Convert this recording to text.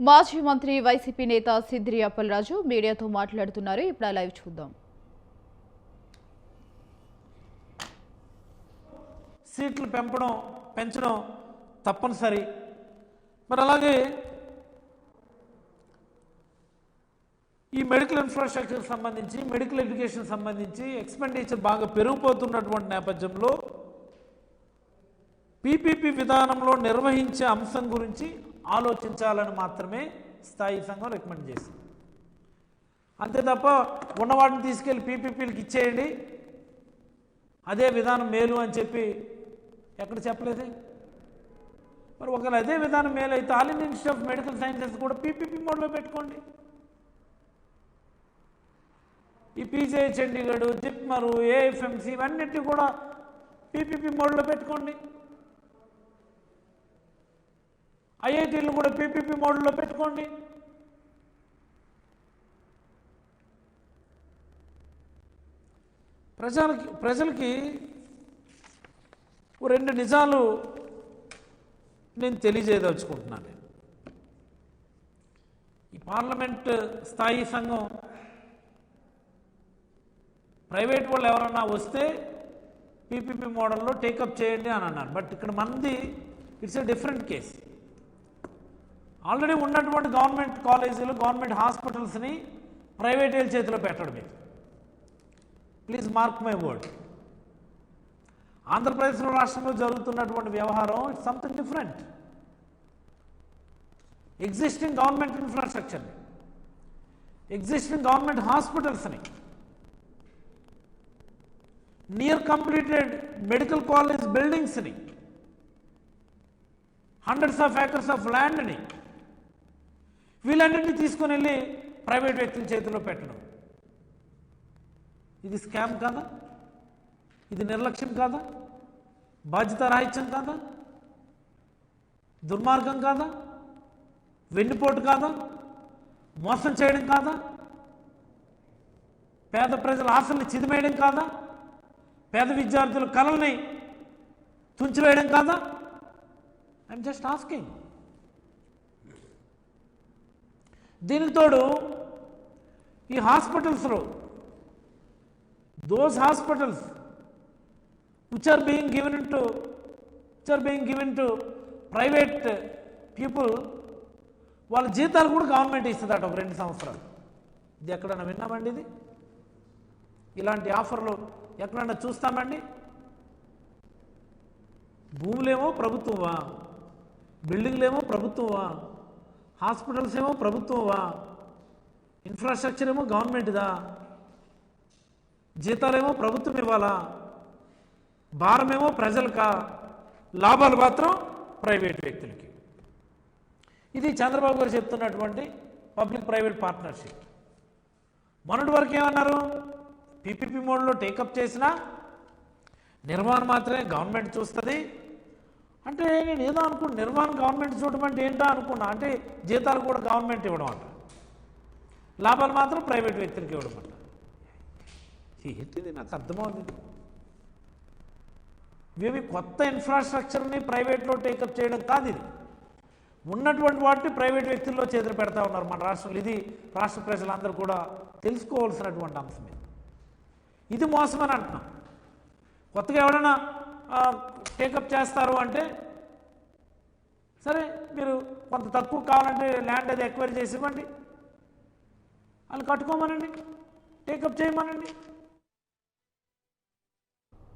మాజీ మంత్రి వైసీపీ నేత సిద్దిరి అప్పలరాజు మీడియాతో మాట్లాడుతున్నారు. ఇప్పుడు లైవ్ చూద్దాం. సీట్లు పెంచడం తప్పనిసరి. మరి అలాగే ఈ మెడికల్ ఇన్ఫ్రాస్ట్రక్చర్ సంబంధించి, మెడికల్ ఎడ్యుకేషన్ సంబంధించి ఎక్స్పెండిచర్ బాగా పెరిగిపోతున్నటువంటి నేపథ్యంలో పీపీపీ విధానంలో నిర్వహించే అంశం గురించి ఆలోచించాలని మాత్రమే స్థాయి సంఘం రికమెండ్ చేసింది. అంతే తప్ప ఉన్నవాటిని తీసుకెళ్ళి పీపీపీలకు ఇచ్చేయండి, అదే విధానం మేలు అని చెప్పి ఎక్కడ చెప్పలేదు. మరి ఒకవేళ అదే విధానం మేలు అయితే all India institute of medical sciences కూడా పీపీపీ మోడ్లో పెట్టుకోండి. ఈ పీజే చండీగఢ్, జిప్మరు, ఏఎఫ్ఎంసీ ఇవన్నిటిని కూడా పీపీపీ మోడ్లో పెట్టుకోండి. ఐఐటీలు కూడా పీపీపీ మోడ్లో పెట్టుకోండి. ప్రజలకి రెండు నిజాలు నేను తెలియజేయదలుచుకుంటున్నాను. ఈ పార్లమెంట్ స్థాయి సంఘం ప్రైవేట్ వాళ్ళు ఎవరన్నా వస్తే పీపీపీ మోడల్లో టేకప్ చేయండి అని అన్నారు. బట్ ఇక్కడ మంది it's a different case. Already ఉన్నటువంటి గవర్నమెంట్ కాలేజీలు, గవర్నమెంట్ హాస్పిటల్స్ని ప్రైవేట్ చేతిలో పెట్టడమే. Please mark my word. Andhra Pradesh రాష్ట్రంలో జరుగుతున్నటువంటి వ్యవహారం it's something different. Existing government ఇన్ఫ్రాస్ట్రక్చర్ని, ఎగ్జిస్టింగ్ గవర్నమెంట్ హాస్పిటల్స్ని, నియర్ కంప్లీటెడ్ మెడికల్ కాలేజ్ బిల్డింగ్స్ని, హండ్రెడ్స్ ఆఫ్ ఏకర్స్ ఆఫ్ ల్యాండ్ని వీళ్ళన్నింటినీ తీసుకుని వెళ్ళి ప్రైవేట్ వ్యక్తుల చేతిలో పెట్టడం. ఇది స్కామ్ కాదా? ఇది నిర్లక్ష్యం కాదా? బాధ్యతారాహిత్యం కాదా? దుర్మార్గం కాదా? వెన్నుపోటు కాదా? మోసం చేయడం కాదా? పేద ప్రజల ఆశల్ని చిదిమేయడం కాదా? పేద విద్యార్థుల కళల్ని తుంచివేయడం కాదా? I'm just asking. దీనికి తోడు ఈ హాస్పిటల్స్లో those hospitals which are being given to private people, వాళ్ళ జీతాలు కూడా గవర్నమెంట్ ఇస్తుందట ఒక 2 సంవత్సరాలు. ఇది ఎక్కడన్నా విన్నామండి? ఇది ఇలాంటి ఆఫర్లు ఎక్కడన్నా చూస్తామండి? భూములేమో ప్రభుత్వమా, బిల్డింగ్లేమో ప్రభుత్వమా, హాస్పిటల్స్ ఏమో ప్రభుత్వమా, ఇన్ఫ్రాస్ట్రక్చర్ ఏమో గవర్నమెంట్దా, జీతాలేమో ప్రభుత్వం ఇవ్వాలా, భారమేమో ప్రజలకా, లాభాలు మాత్రం ప్రైవేట్ వ్యక్తులకి. ఇది చంద్రబాబు గారు చెప్తున్నటువంటి పబ్లిక్ ప్రైవేట్ పార్ట్నర్షిప్. మొన్నటి వరకు ఏమన్నారు? పీపీపీ మోడ్లో టేకప్ చేసినా నిర్మాణం మాత్రమే గవర్నమెంట్ చూస్తుంది అంటే నేను ఏదో అనుకున్నా, నిర్మాణం గవర్నమెంట్ చూడడం అంటే ఏంటో అనుకున్నా. అంటే జీతాలు కూడా గవర్నమెంట్ ఇవ్వడం అంట, లాభాలు మాత్రం ప్రైవేట్ వ్యక్తులకి ఇవ్వడం అంట. ఏంటిది? నాకు అర్థమవుతుంది. ఇవి కొత్త ఇన్ఫ్రాస్ట్రక్చర్ని ప్రైవేట్లో టేకప్ చేయడం కాదు. ఇది ఉన్నటువంటి వాటిని ప్రైవేట్ వ్యక్తుల్లో చేతులు పెడతా ఉన్నారు మన రాష్ట్రంలో. ఇది రాష్ట్ర ప్రజలందరూ కూడా తెలుసుకోవాల్సినటువంటి అంశం. ఇది మోసమని అంటున్నాం. కొత్తగా ఎవరైనా టేకప్ చేస్తారు అంటే సరే, మీరు కొంత తక్కువ కావాలంటే ల్యాండ్ అది ఎక్వైర్ చేసి ఇవ్వండి, వాళ్ళు కట్టుకోమనండి, టేకప్ చేయమనండి.